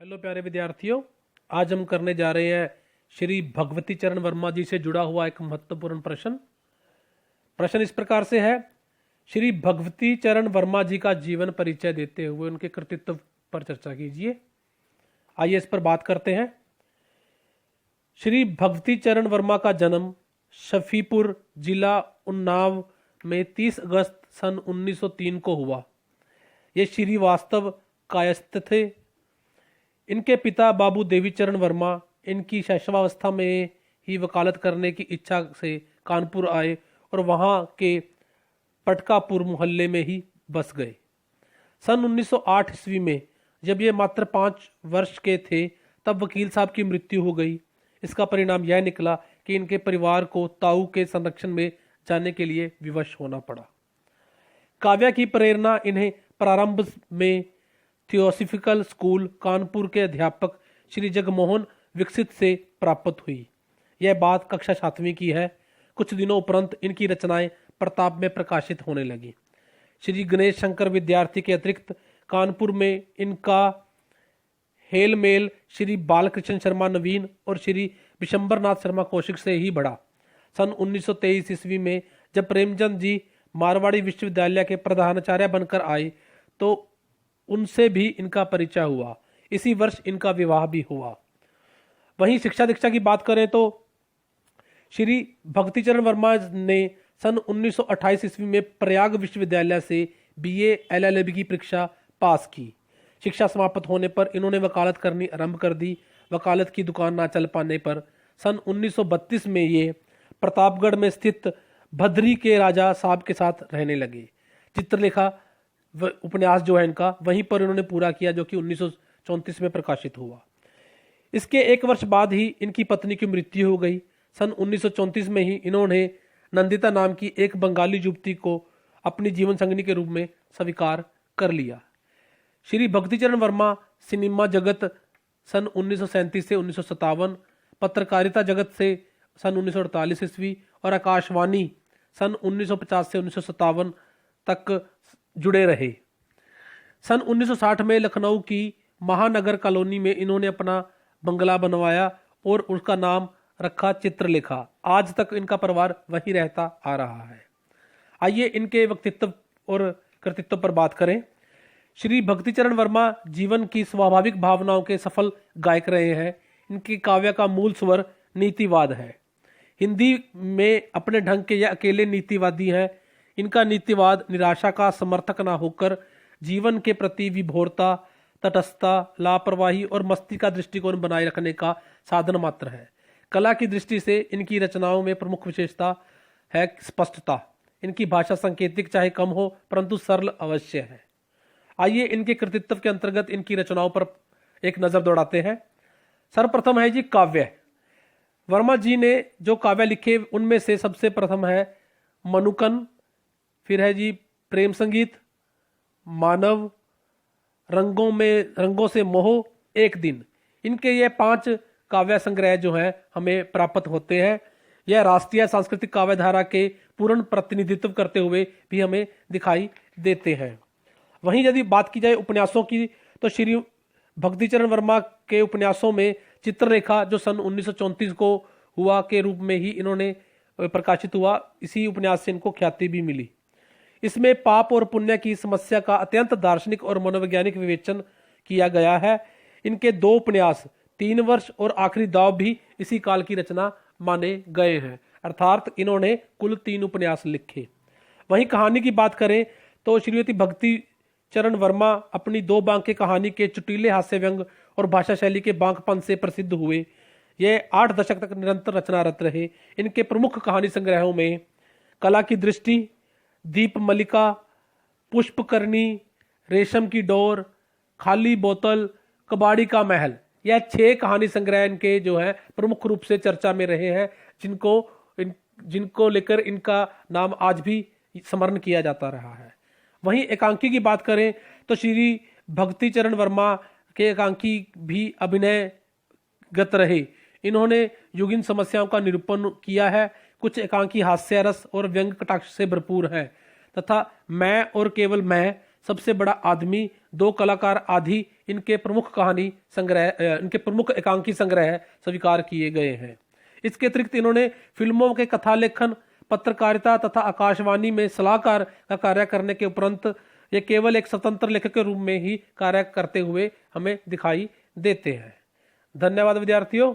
Hello प्यारे विद्यार्थियों, आज हम करने जा रहे हैं श्री भगवती चरण वर्मा जी से जुड़ा हुआ एक महत्वपूर्ण प्रश्न इस प्रकार से है। श्री भगवती चरण वर्मा जी का जीवन परिचय देते हुए उनके कृतित्व पर चर्चा कीजिए। आइए इस पर बात करते हैं। श्री भगवती चरण वर्मा का जन्म शफीपुर जिला उन्नाव में 30 अगस्त सन 1903 को हुआ। ये श्रीवास्तव कायस्थ थे। इनके पिता बाबू देवीचरण वर्मा इनकी शैशवावस्था में ही वकालत करने की इच्छा से कानपुर आए और वहां के पटकापुर मोहल्ले में ही बस गए। सन 1908 ईस्वी में जब ये मात्र 5 वर्ष के थे तब वकील साहब की मृत्यु हो गई। इसका परिणाम यह निकला कि इनके परिवार को ताऊ के संरक्षण में जाने के लिए विवश होना पड़ा। काव्य की प्रेरणा इन्हें प्रारंभ में थियोसॉफिकल स्कूल कानपुर के अध्यापक श्री जगमोहन विकसित से प्राप्त हुई। यह बात कक्षा 7वीं की है। कुछ दिनों उपरांत इनकी रचनाएं प्रताप में प्रकाशित होने लगी। श्री गणेश शंकर विद्यार्थी के अतिरिक्त कानपुर में इनका हेल मेल श्री बालकृष्ण शर्मा नवीन और श्री विशंबरनाथ शर्मा कौशिक से ही बढ़ा। सन 1923 ईस्वी में जब प्रेमचंद जी मारवाड़ी विश्वविद्यालय के प्रधानाचार्य बनकर आए तो उनसे भी इनका परिचय हुआ। इसी वर्ष इनका विवाह भी हुआ। वहीं शिक्षा दीक्षा की बात करें तो श्री भक्तिचरण वर्मा ने सन 1928 ईस्वी में प्रयाग विश्वविद्यालय से बीए एलएलबी की परीक्षा पास की। शिक्षा समाप्त होने पर इन्होंने वकालत करनी आरंभ कर दी। वकालत की दुकान ना चल पाने पर सन 1932 में ये प्रतापगढ़ में स्थित भद्री के राजा साहब के साथ रहने लगे। चित्रलेखा उपन्यास जो है इनका वहीं पर इन्होंने पूरा किया, जो कि 1934 में प्रकाशित हुआ। इसके 1 वर्ष बाद ही इनकी पत्नी की मृत्यु हो गई। सन 1934 में ही इन्होंने नंदिता नाम की एक बंगाली युवती को अपनी जीवन संगिनी के रूप में स्वीकार कर लिया। श्री भक्तिचरण वर्मा सिनेमा जगत सन 1937 से 1957, पत्रकारिता जगत से सन 1948 ईस्वी और आकाशवाणी सन 1950 से 1957 तक जुड़े रहे। सन 1960 में लखनऊ की महानगर कॉलोनी में इन्होंने अपना बंगला बनवाया और उसका नाम रखा चित्रलेखा। आज तक इनका परिवार वहीं रहता आ रहा है। आइए इनके व्यक्तित्व और कृतित्व पर बात करें। श्री भक्तिचरण वर्मा जीवन की स्वाभाविक भावनाओं के सफल गायक रहे हैं। इनके काव्य का मूल स्वर नीतिवाद है। हिंदी में अपने ढंग के यह अकेले नीतिवादी हैं। इनका नीतिवाद निराशा का समर्थक ना होकर जीवन के प्रति विभोरता, तटस्थता, लापरवाही और मस्ती का दृष्टिकोण बनाए रखने का साधन मात्र है। कला की दृष्टि से इनकी रचनाओं में प्रमुख विशेषता है स्पष्टता। इनकी भाषा सांकेतिक चाहे कम हो परंतु सरल अवश्य है। आइए इनके कृतित्व के अंतर्गत इनकी रचनाओं पर एक नजर दौड़ाते हैं। सर्वप्रथम है जी काव्य। वर्मा जी ने जो काव्य लिखे उनमें से सबसे प्रथम है मनुकन, फिर है जी प्रेम संगीत, मानव, रंगों से मोह, एक दिन। इनके ये 5 काव्य संग्रह जो हैं हमें प्राप्त होते हैं। यह राष्ट्रीय सांस्कृतिक काव्य धारा के पूर्ण प्रतिनिधित्व करते हुए भी हमें दिखाई देते हैं। वहीं यदि बात की जाए उपन्यासों की तो श्री भक्तिचरण वर्मा के उपन्यासों में चित्रलेखा जो सन 1934 को हुआ के रूप में ही इन्होंने प्रकाशित हुआ, इसी उपन्यास से इनको ख्याति भी मिली। इसमें पाप और पुण्य की समस्या का अत्यंत दार्शनिक और मनोवैज्ञानिक विवेचन किया गया है। इनके 2 उपन्यास 3 वर्ष और आखिरी दाव भी इसी काल की रचना माने गए हैं, अर्थात इन्होंने कुल 3 उपन्यास लिखे। वहीं कहानी की बात करें तो श्रीमती भक्ति चरण वर्मा अपनी 2 बांके कहानी के चुटीले हास्य व्यंग और भाषा शैली के बांकपन से प्रसिद्ध हुए। ये 8 दशक तक निरंतर रचनारत रहे। इनके प्रमुख कहानी संग्रहों में कला की दृष्टि, दीप मलिका, पुष्पकर्णी, रेशम की डोर, खाली बोतल, कबाड़ी का महल, यह 6 कहानी संग्रह इनके जो है प्रमुख रूप से चर्चा में रहे हैं, जिनको लेकर इनका नाम आज भी स्मरण किया जाता रहा है। वहीं एकांकी की बात करें तो श्री भक्तिचरण वर्मा के एकांकी भी अभिनयगत रहे। इन्होंने युगीन समस्याओं का निरूपण किया है। कुछ एकांकी हास्य रस और व्यंग कटाक्ष से भरपूर है तथा मैं और केवल मैं, सबसे बड़ा आदमी, 2 कलाकार आदि इनके प्रमुख कहानी संग्रह इनके प्रमुख एकांकी संग्रह स्वीकार किए गए हैं। इसके अतिरिक्त इन्होंने फिल्मों के कथा लेखन, पत्रकारिता तथा आकाशवाणी में सलाहकार का कार्य करने के उपरांत ये केवल एक स्वतंत्र लेखक के रूप में ही कार्य करते हुए हमें दिखाई देते हैं। धन्यवाद विद्यार्थियों।